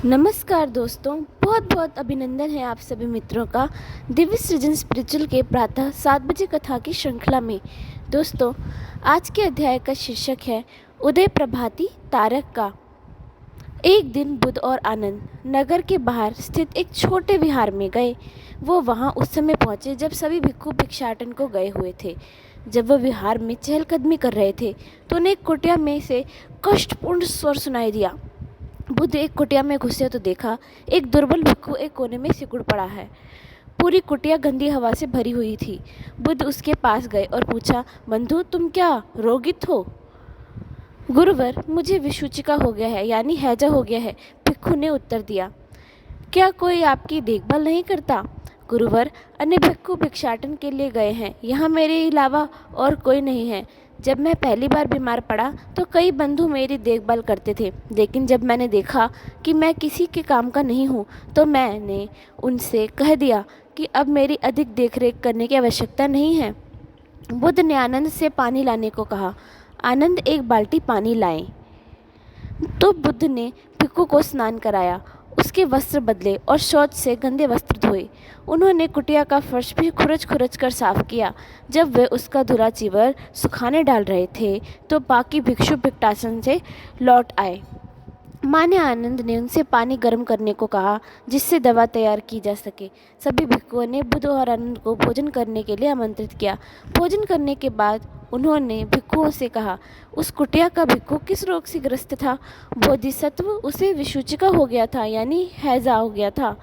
नमस्कार दोस्तों, बहुत बहुत अभिनंदन है आप सभी मित्रों का दिव्य सृजन स्पिरिचुअल के प्रातः 7 बजे कथा की श्रृंखला में। दोस्तों, आज के अध्याय का शीर्षक है उदय प्रभाती तारक का। एक दिन बुध और आनंद नगर के बाहर स्थित एक छोटे विहार में गए। वो वहाँ उस समय पहुँचे जब सभी भिक्षु भिक्षाटन को गए हुए थे। जब वह विहार में चहलकदमी कर रहे थे तो उन्हें एक कुटिया में से कष्टपूर्ण स्वर सुनाई दिया। बुद्ध एक कुटिया में घुसे तो देखा एक दुर्बल भिक्षु एक कोने में सिकुड़ पड़ा है। पूरी कुटिया गंदी हवा से भरी हुई थी। बुद्ध उसके पास गए और पूछा, बंधु, तुम क्या रोगित हो? गुरुवर, मुझे विसूचिका हो गया है, यानी हैजा हो गया है, भिक्षु ने उत्तर दिया। क्या कोई आपकी देखभाल नहीं करता? गुरुवर, अन्य भिक्षु भिक्षाटन के लिए गए हैं, यहाँ मेरे अलावा और कोई नहीं है। जब मैं पहली बार बीमार पड़ा तो कई बंधु मेरी देखभाल करते थे, लेकिन जब मैंने देखा कि मैं किसी के काम का नहीं हूँ तो मैंने उनसे कह दिया कि अब मेरी अधिक देखरेख करने की आवश्यकता नहीं है। बुद्ध ने आनंद से पानी लाने को कहा। आनंद एक बाल्टी पानी लाए तो बुद्ध ने भिक्षु को स्नान कराया, उसके वस्त्र बदले और शौच से गंदे वस्त्र धोए। उन्होंने कुटिया का फर्श भी खुरच खुरच कर साफ किया। जब वे उसका धुला चीवर सुखाने डाल रहे थे तो बाकी भिक्षु भिक्षाटन से लौट आए। माँ ने आनंद ने उनसे पानी गर्म करने को कहा जिससे दवा तैयार की जा सके। सभी भिक्षुओं ने बुद्ध और आनंद को भोजन करने के लिए आमंत्रित किया। भोजन करने के बाद उन्होंने भिक्षुओं से कहा, उस कुटिया का भिक्षु किस रोग से ग्रस्त था? बोधिसत्व, उसे विसूचिका हो गया था, यानी हैजा हो गया था।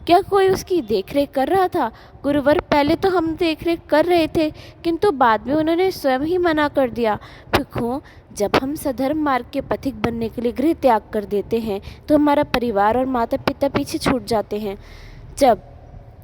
क्या कोई उसकी देखरेख कर रहा था? गुरुवर, पहले तो हम देखरेख कर रहे थे, किंतु बाद में उन्होंने स्वयं ही मना कर दिया। भिक्षु, जब हम सधर्म मार्ग के पथिक बनने के लिए गृह त्याग कर देते हैं तो हमारा परिवार और माता पिता पीछे छूट जाते हैं। जब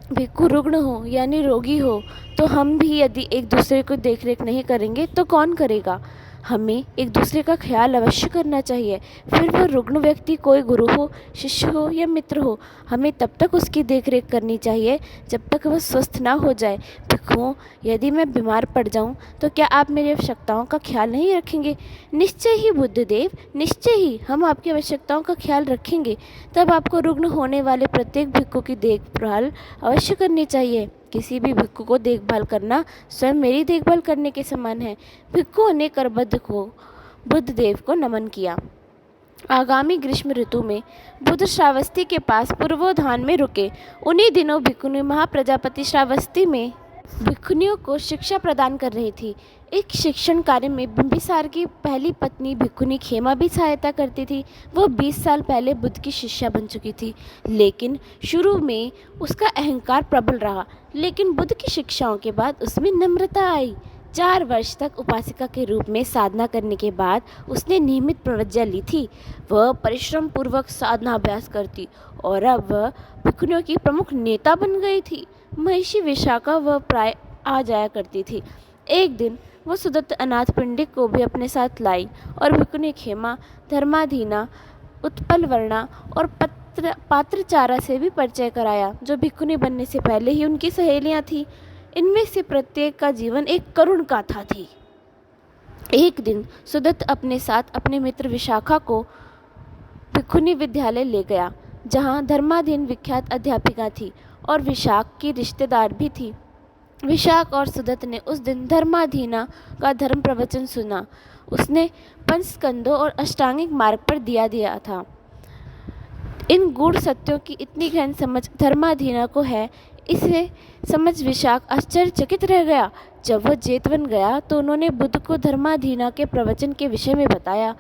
भिक्षु रुग्ण हो यानी रोगी हो तो हम भी यदि एक दूसरे को देखरेख नहीं करेंगे तो कौन करेगा? हमें एक दूसरे का ख्याल अवश्य करना चाहिए। फिर वह रुग्ण व्यक्ति कोई गुरु हो, शिष्य हो या मित्र हो, हमें तब तक उसकी देखरेख करनी चाहिए जब तक वह स्वस्थ ना हो जाए। भिक्षुओं, यदि मैं बीमार पड़ जाऊं तो क्या आप मेरी आवश्यकताओं का ख्याल नहीं रखेंगे? निश्चय ही बुद्धदेव, निश्चय ही हम आपकी आवश्यकताओं का ख्याल रखेंगे। तब आपको रुग्ण होने वाले प्रत्येक भिक्षु की देखभाल अवश्य करनी चाहिए। किसी भी भिक्षु को देखभाल करना स्वयं मेरी देखभाल करने के समान है। भिक्षुओं ने करबद्ध को बुद्धदेव को नमन किया। आगामी ग्रीष्म ऋतु में बुद्ध श्रावस्ती के पास पूर्वोधान में रुके। उन्हीं दिनों भिक्षुनी महाप्रजापति श्रावस्ती में भिक्षुनियों को शिक्षा प्रदान कर रही थी। एक शिक्षण कार्य में बिंबिसार की पहली पत्नी भिक्षुनी खेमा भी सहायता करती थी। वो 20 साल पहले बुद्ध की शिष्या बन चुकी थी, लेकिन शुरू में उसका अहंकार प्रबल रहा। लेकिन बुद्ध की शिक्षाओं के बाद उसमें नम्रता आई। 4 वर्ष तक उपासिका के रूप में साधना करने के बाद उसने नियमित प्रवज्ञा ली थी। वह परिश्रम पूर्वक साधना अभ्यास करती और अब वह भिक्षुनियों की प्रमुख नेता बन गई थी। महिषी विशाखा वह प्राय आ जाया करती थी। एक दिन वह सुदत्त अनाथ पंडित को भी अपने साथ लाई और भिक्षुनी खेमा, धर्माधीना, उत्पलवर्णा और पात्रचारा से भी परिचय कराया, जो भिक्षुनी बनने से पहले ही उनकी सहेलियां थीं। इनमें से प्रत्येक का जीवन एक करुण गाथा थी। एक दिन सुदत्त अपने साथ अपने मित्र विशाखा को भिक्षुनी विद्यालय ले गया, जहाँ धर्माधीन विख्यात अध्यापिका थी और विशाख की रिश्तेदार भी थी। विशाख और सुदत्त ने उस दिन धर्माधीना का धर्म प्रवचन सुना। उसने पंचस्कंदों और अष्टांगिक मार्ग पर दिया था। इन गूढ़ सत्यों की इतनी गहन समझ धर्माधीना को है, इसे समझ विशाख आश्चर्यचकित रह गया। जब वह जेतवन गया तो उन्होंने बुद्ध को धर्माधीना के प्रवचन के विषय में बताया।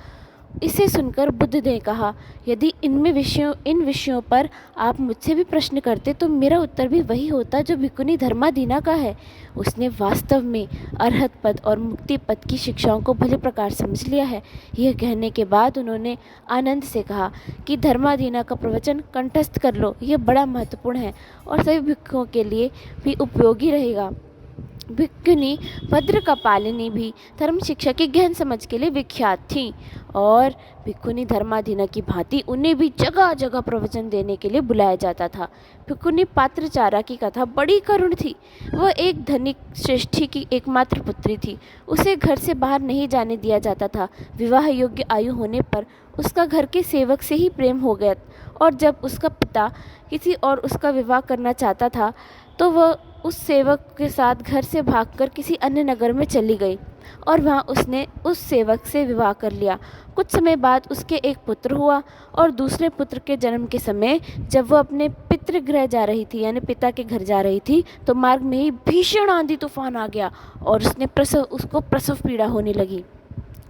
इसे सुनकर बुद्ध ने कहा, यदि इन विषयों पर आप मुझसे भी प्रश्न करते तो मेरा उत्तर भी वही होता जो भिक्षुनी धर्माधीना का है। उसने वास्तव में अरहत पद और मुक्ति पद की शिक्षाओं को भली प्रकार समझ लिया है। यह कहने के बाद उन्होंने आनंद से कहा कि धर्माधीना का प्रवचन कंठस्थ कर लो, यह बड़ा महत्वपूर्ण है और सभी भिक्षुओं के लिए भी उपयोगी रहेगा। भिक्षुनी भद्रकपालिनी भी धर्म शिक्षा की गहन समझ के लिए विख्यात थी और भिक्षुनी धर्माधीना की भांति उन्हें भी जगह जगह प्रवचन देने के लिए बुलाया जाता था। भिक्षुनी पात्रचारा की कथा बड़ी करुण थी। वह एक धनिक श्रेष्ठी की एकमात्र पुत्री थी। उसे घर से बाहर नहीं जाने दिया जाता था। विवाह योग्य आयु होने पर उसका घर के सेवक से ही प्रेम हो गया और जब उसका पिता किसी और उसका विवाह करना चाहता था तो वह उस सेवक के साथ घर से भागकर किसी अन्य नगर में चली गई और वहाँ उसने उस सेवक से विवाह कर लिया। कुछ समय बाद उसके एक पुत्र हुआ और दूसरे पुत्र के जन्म के समय जब वो अपने पितृगृह जा रही थी यानी पिता के घर जा रही थी तो मार्ग में ही भीषण आंधी तूफान आ गया और उसको प्रसव पीड़ा होने लगी।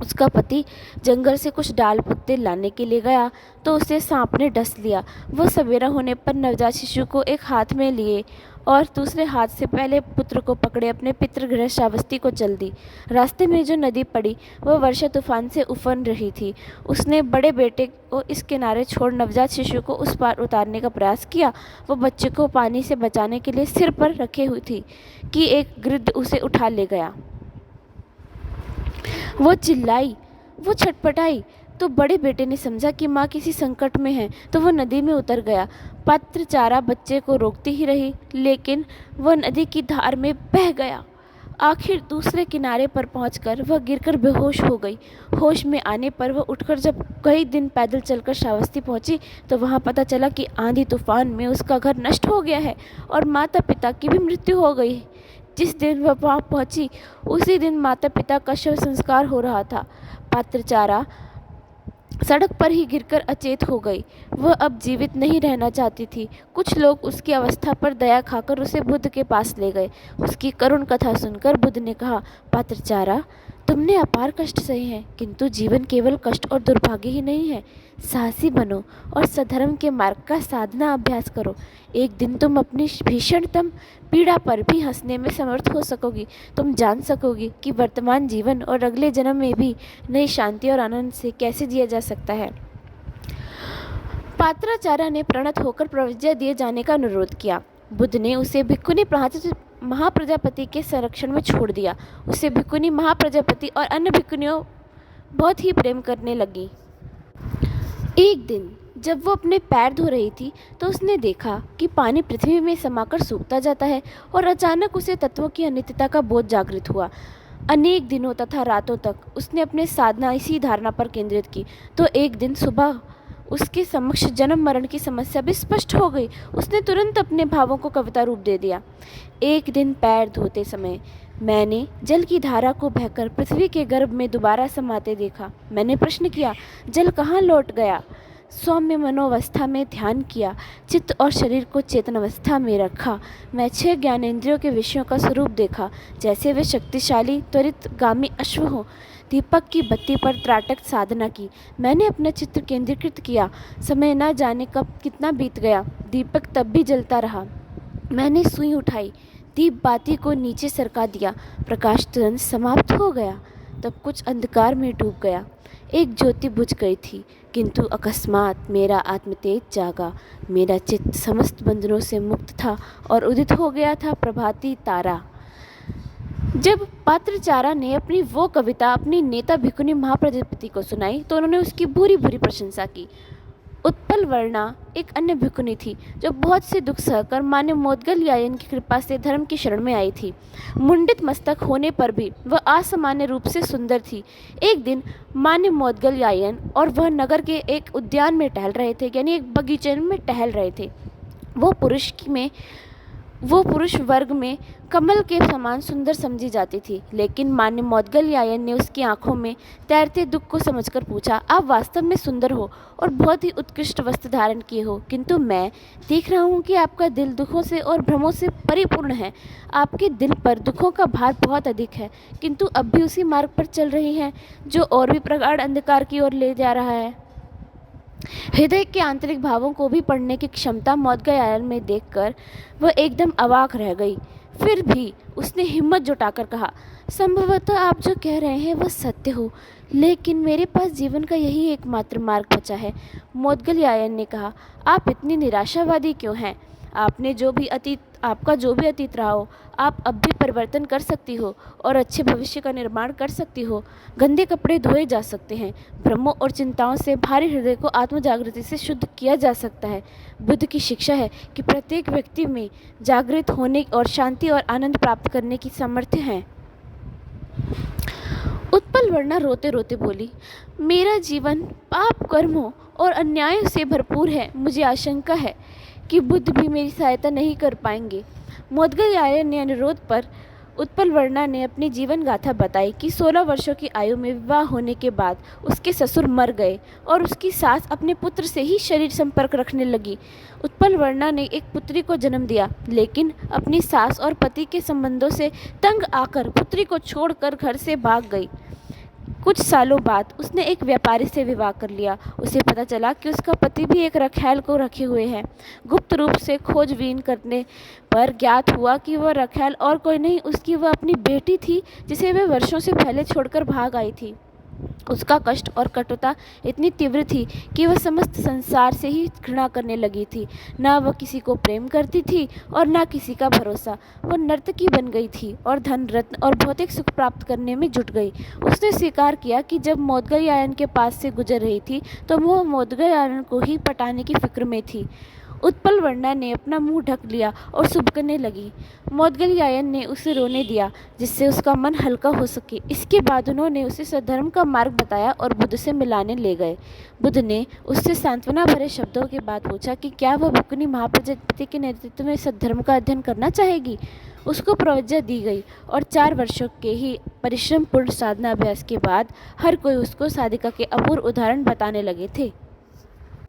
उसका पति जंगल से कुछ डाल पत्ते लाने के लिए गया तो उसे सांप ने डस लिया। वह सवेरा होने पर नवजात शिशु को एक हाथ में लिए और दूसरे हाथ से पहले पुत्र को पकड़े अपने पितृगृह श्रावस्ती को चल दी। रास्ते में जो नदी पड़ी वह वर्षा तूफान से उफन रही थी। उसने बड़े बेटे को इस किनारे छोड़ नवजात शिशु को उस पार उतारने का प्रयास किया। वह बच्चे को पानी से बचाने के लिए सिर पर रखे हुई थी कि एक गिद्ध उसे उठा ले गया। वो चिल्लाई, वो छटपटाई तो बड़े बेटे ने समझा कि माँ किसी संकट में है तो वो नदी में उतर गया। पत्रचारा बच्चे को रोकती ही रही लेकिन वह नदी की धार में बह गया। आखिर दूसरे किनारे पर पहुंचकर वह गिरकर बेहोश हो गई। होश में आने पर वह उठकर जब कई दिन पैदल चलकर श्रावस्ती पहुंची तो वहां पता चला कि आंधी तूफान में उसका घर नष्ट हो गया है और माता पिता की भी मृत्यु हो गई। जिस दिन वह वहाँ पहुंची उसी दिन माता पिता का शव संस्कार हो रहा था। पत्रचारा सड़क पर ही गिरकर अचेत हो गई। वह अब जीवित नहीं रहना चाहती थी। कुछ लोग उसकी अवस्था पर दया खाकर उसे बुद्ध के पास ले गए। उसकी करुण कथा सुनकर बुद्ध ने कहा, पत्रचारा, तुमने अपार कष्ट सहे हैं किंतु जीवन केवल कष्ट और दुर्भाग्य ही नहीं है। साहसी बनो और सधर्म के मार्ग का साधना अभ्यास करो। एक दिन तुम अपनी भीषणतम पीड़ा पर भी हंसने में समर्थ हो सकोगी। तुम जान सकोगी कि वर्तमान जीवन और अगले जन्म में भी नई शांति और आनंद से कैसे जिया जा सकता है। पात्राचार्य ने प्रणत होकर प्रवज्ञा दिए जाने का अनुरोध किया। बुद्ध ने उसे भिक्खुनी महाप्रजापति के संरक्षण में छोड़ दिया। उसे भिक्खुनी महाप्रजापति और अन्य भिक्खुनियों बहुत ही प्रेम करने लगी। एक दिन जब वो अपने पैर धो रही थी तो उसने देखा कि पानी पृथ्वी में समाकर सूखता जाता है और अचानक उसे तत्वों की अनित्यता का बोध जागृत हुआ। अनेक दिनों तथा रातों तक उसने अपने साधना इसी धारणा पर केंद्रित की तो एक दिन सुबह उसके समक्ष जन्म मरण की समस्या भी स्पष्ट हो गई। उसने तुरंत अपने भावों को कविता रूप दे दिया। एक दिन पैर धोते समय मैंने जल की धारा को बहकर पृथ्वी के गर्भ में दोबारा समाते देखा। मैंने प्रश्न किया, जल कहाँ लौट गया? सौम्य मनोवस्था में ध्यान किया, चित्त और शरीर को चेतन अवस्था में रखा। मैं 6 ज्ञानेंद्रियों के विषयों का स्वरूप देखा, जैसे वे शक्तिशाली त्वरितगामी अश्व हो। दीपक की बत्ती पर त्राटक साधना की। मैंने अपना चित्र केंद्रीकृत किया। समय न जाने कब कितना बीत गया। दीपक तब भी जलता रहा। मैंने सुई उठाई, दीप बाती को नीचे सरका दिया। प्रकाश तुरंत समाप्त हो गया। तब कुछ अंधकार में डूब गया। एक ज्योति बुझ गई थी किंतु अकस्मात मेरा आत्मतेज जागा। मेरा चित्त समस्त बंधनों से मुक्त था और उदित हो गया था प्रभाती तारा। जब पात्रचारा ने अपनी वो कविता अपनी नेता भिक्खुनी महाप्रजापति को सुनाई तो उन्होंने उसकी भूरी भूरी प्रशंसा की। उत्पल वर्णा एक अन्य भिक्खुनी थी जो बहुत से दुख सहकर मान्य मोदगलयायन की कृपा से धर्म की शरण में आई थी। मुंडित मस्तक होने पर भी वह असामान्य रूप से सुंदर थी। एक दिन मान्य मोदगलयायन और वह नगर के एक उद्यान में टहल रहे थे, यानी एक बगीचे में टहल रहे थे। वो पुरुष वर्ग में कमल के समान सुंदर समझी जाती थी, लेकिन मान्य मोदगलयायन ने उसकी आंखों में तैरते दुख को समझकर पूछा, आप वास्तव में सुंदर हो और बहुत ही उत्कृष्ट वस्त्र धारण किए हो, किंतु मैं देख रहा हूँ कि आपका दिल दुखों से और भ्रमों से परिपूर्ण है। आपके दिल पर दुखों का भार बहुत अधिक है, किंतु अब भी उसी मार्ग पर चल रही हैं जो और भी प्रगाढ़ अंधकार की ओर ले जा रहा है। हृदय के आंतरिक भावों को भी पढ़ने की क्षमता मोदगलयायन में देखकर वह एकदम अवाक रह गई। फिर भी उसने हिम्मत जुटाकर कहा, संभवतः आप जो कह रहे हैं वह सत्य हो, लेकिन मेरे पास जीवन का यही एकमात्र मार्ग बचा है। मोदगलयायन ने कहा, आप इतनी निराशावादी क्यों हैं? आपका जो भी अतीत रहा हो, आप अब भी परिवर्तन कर सकती हो और अच्छे भविष्य का निर्माण कर सकती हो। गंदे कपड़े धोए जा सकते हैं। भ्रमों और चिंताओं से भारी हृदय को आत्मजागृति से शुद्ध किया जा सकता है। बुद्ध की शिक्षा है कि प्रत्येक व्यक्ति में जागृत होने और शांति और आनंद प्राप्त करने की सामर्थ्य है। उत्पल उत्पलवर्णा रोते रोते बोली, मेरा जीवन पाप कर्मों और अन्यायों से भरपूर है। मुझे आशंका है कि बुद्ध भी मेरी सहायता नहीं कर पाएंगे। मोदगलयायन के अनुरोध पर उत्पलवर्णा ने अपनी जीवन गाथा बताई कि 16 वर्षों की आयु में विवाह होने के बाद उसके ससुर मर गए और उसकी सास अपने पुत्र से ही शरीर संपर्क रखने लगी। उत्पलवर्णा ने एक पुत्री को जन्म दिया, लेकिन अपनी सास और पति के संबंधों से तंग आकर पुत्री को छोड़कर घर से भाग गई। कुछ सालों बाद उसने एक व्यापारी से विवाह कर लिया। उसे पता चला कि उसका पति भी एक रखैल को रखे हुए है। गुप्त रूप से खोजबीन करने पर ज्ञात हुआ कि वह रखैल और कोई नहीं, उसकी वह अपनी बेटी थी जिसे वह वर्षों से पहले छोड़कर भाग आई थी। उसका कष्ट और कटुता इतनी तीव्र थी कि वह समस्त संसार से ही घृणा करने लगी थी। न वह किसी को प्रेम करती थी और न किसी का भरोसा। वह नर्तकी बन गई थी और धन रत्न और भौतिक सुख प्राप्त करने में जुट गई। उसने स्वीकार किया कि जब मोदगलयायन के पास से गुजर रही थी तो वह मोदगलयायन को ही पटाने की फिक्र में थी। उत्पलवर्णा ने अपना मुंह ढक लिया और सुबकने लगी। मोदगलयायन ने उसे रोने दिया जिससे उसका मन हल्का हो सके। इसके बाद उन्होंने उसे सद्धर्म का मार्ग बताया और बुद्ध से मिलाने ले गए। बुद्ध ने उससे सांत्वना भरे शब्दों के बाद पूछा कि क्या वह भुक्कनी महाप्रजापति के नेतृत्व में सद्धर्म का अध्ययन करना चाहेगी। उसको प्रवज्ञा दी गई और 4 वर्षों के ही परिश्रमपूर्ण साधना अभ्यास के बाद हर कोई उसको साधिका के अपूर्व उदाहरण बताने लगे थे।